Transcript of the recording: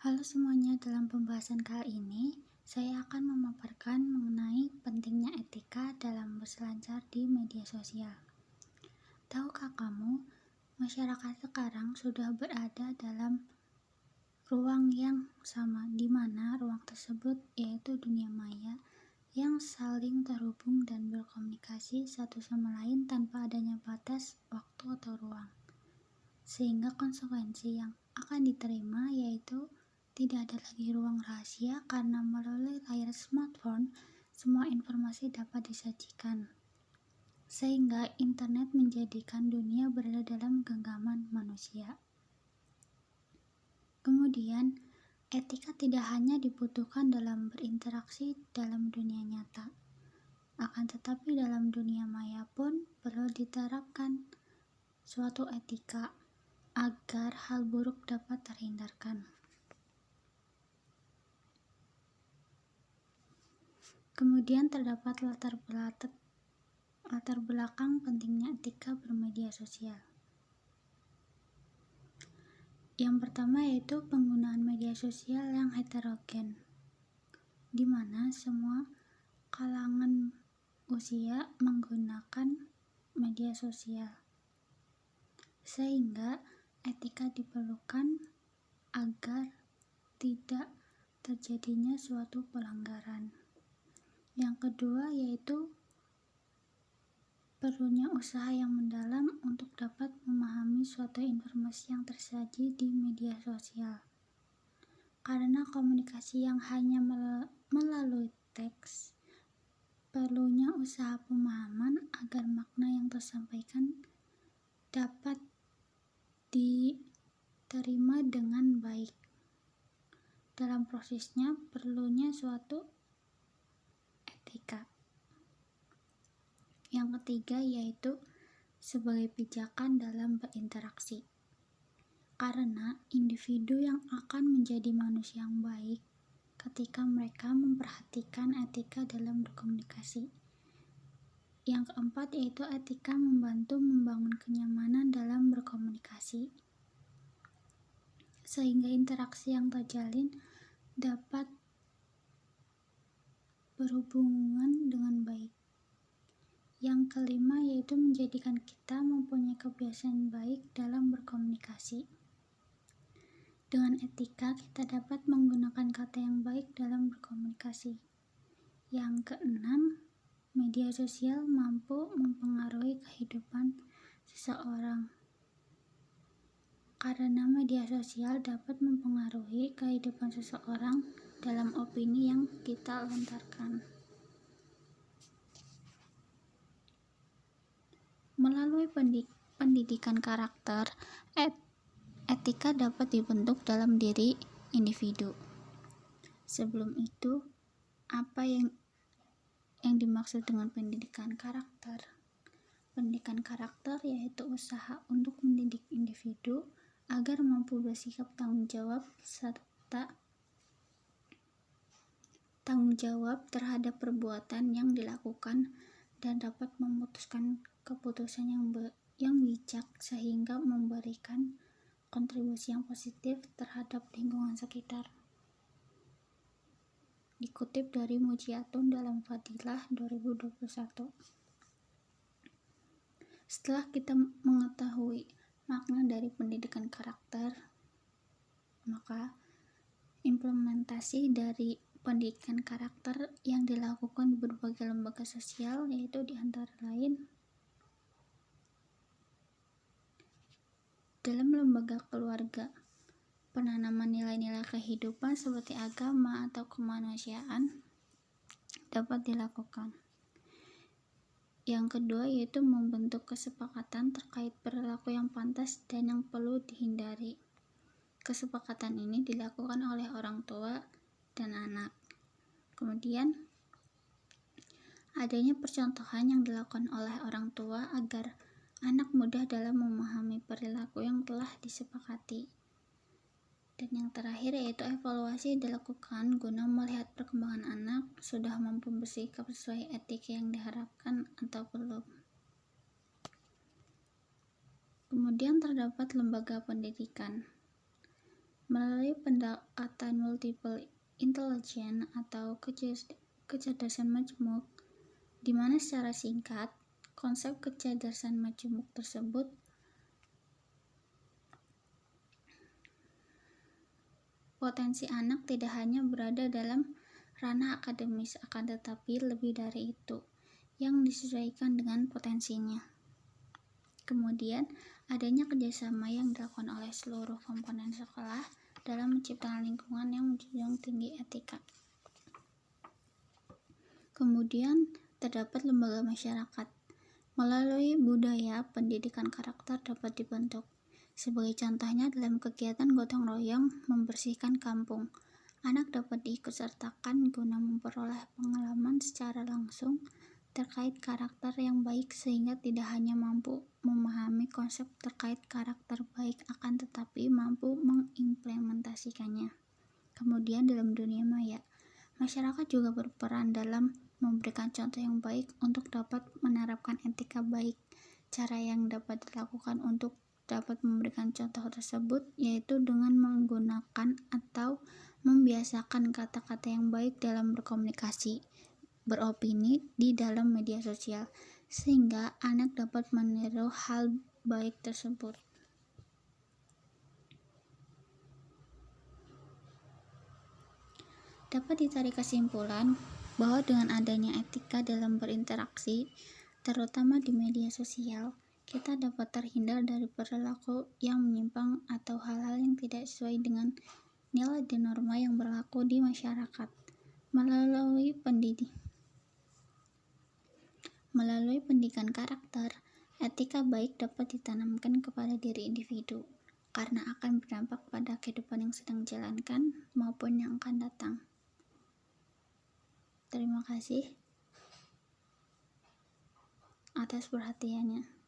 Halo semuanya, dalam pembahasan kali ini, saya akan memaparkan mengenai pentingnya etika dalam berselancar di media sosial. Tahukah kamu, masyarakat sekarang sudah berada dalam ruang yang sama, di mana ruang tersebut yaitu dunia maya yang saling terhubung dan berkomunikasi satu sama lain tanpa adanya batas, waktu, atau ruang. Sehingga konsekuensi yang akan diterima yaitu tidak ada lagi ruang rahasia karena melalui layar smartphone semua informasi dapat disajikan. Sehingga internet menjadikan dunia berada dalam genggaman manusia. Kemudian, etika tidak hanya dibutuhkan dalam berinteraksi dalam dunia nyata, akan tetapi dalam dunia maya pun perlu diterapkan suatu etika agar hal buruk dapat terhindarkan. Kemudian terdapat latar belakang pentingnya etika bermedia sosial. Yang pertama yaitu penggunaan media sosial yang heterogen, di mana semua kalangan usia menggunakan media sosial. Sehingga etika diperlukan agar tidak terjadinya suatu pelanggaran. Yang kedua yaitu perlunya usaha yang mendalam untuk dapat memahami suatu informasi yang tersaji di media sosial. Karena komunikasi yang hanya melalui teks, perlunya usaha pemahaman agar makna yang tersampaikan dapat diterima dengan baik. Dalam prosesnya perlunya suatu etika. Yang ketiga yaitu sebagai pijakan dalam berinteraksi. Karena individu yang akan menjadi manusia yang baik ketika mereka memperhatikan etika dalam berkomunikasi. Yang keempat yaitu etika membantu membangun kenyamanan dalam berkomunikasi, sehingga interaksi yang terjalin dapat berhubungan dengan baik. Yang kelima yaitu menjadikan kita mempunyai kebiasaan baik dalam berkomunikasi. Dengan etika kita dapat menggunakan kata yang baik dalam berkomunikasi. Yang keenam, media sosial mampu mempengaruhi kehidupan seseorang. Karena media sosial dapat mempengaruhi kehidupan seseorang dalam opini yang kita lontarkan. Melalui pendidikan karakter, etika dapat dibentuk dalam diri individu. Sebelum itu, apa yang dimaksud dengan pendidikan karakter? Pendidikan karakter yaitu usaha untuk mendidik individu agar mampu bersikap tanggung jawab serta tanggung jawab terhadap perbuatan yang dilakukan dan dapat memutuskan keputusan yang bijak sehingga memberikan kontribusi yang positif terhadap lingkungan sekitar. Dikutip dari Mujiatun dalam Fadilah 2021. Setelah kita mengetahui makna dari pendidikan karakter, maka implementasi dari pendidikan karakter yang dilakukan di berbagai lembaga sosial yaitu di antara lain dalam lembaga keluarga, penanaman nilai-nilai kehidupan seperti agama atau kemanusiaan dapat dilakukan. Yang kedua yaitu membentuk kesepakatan terkait perilaku yang pantas dan yang perlu dihindari. Kesepakatan ini dilakukan oleh orang tua dan anak. Kemudian adanya percontohan yang dilakukan oleh orang tua agar anak mudah dalam memahami perilaku yang telah disepakati. Dan yang terakhir yaitu evaluasi dilakukan guna melihat perkembangan anak sudah mampu bersikap sesuai etika yang diharapkan atau belum. Kemudian terdapat lembaga pendidikan. Melalui pendekatan multiple intelligence atau kecerdasan majemuk, di mana secara singkat, konsep kecerdasan majemuk tersebut potensi anak tidak hanya berada dalam ranah akademis, akan tetapi lebih dari itu, yang disesuaikan dengan potensinya. Kemudian, adanya kerjasama yang dilakukan oleh seluruh komponen sekolah dalam menciptakan lingkungan yang menjunjung tinggi etika. Kemudian, terdapat lembaga masyarakat. Melalui budaya, pendidikan karakter dapat dibentuk. Sebagai contohnya dalam kegiatan gotong royong membersihkan kampung, anak dapat diikutsertakan guna memperoleh pengalaman secara langsung terkait karakter yang baik sehingga tidak hanya mampu memahami konsep terkait karakter baik akan tetapi mampu mengimplementasikannya. Kemudian dalam dunia maya, masyarakat juga berperan dalam memberikan contoh yang baik untuk dapat menerapkan etika baik. Cara yang dapat dilakukan untuk dapat memberikan contoh tersebut yaitu dengan menggunakan atau membiasakan kata-kata yang baik dalam berkomunikasi, beropini di dalam media sosial, sehingga anak dapat meniru hal baik tersebut. Dapat ditarik kesimpulan bahwa dengan adanya etika dalam berinteraksi, terutama di media sosial, kita dapat terhindar dari perilaku yang menyimpang atau hal-hal yang tidak sesuai dengan nilai dan norma yang berlaku di masyarakat. Melalui pendidikan karakter, etika baik dapat ditanamkan kepada diri individu, karena akan berdampak pada kehidupan yang sedang dijalankan maupun yang akan datang. Terima kasih atas perhatiannya.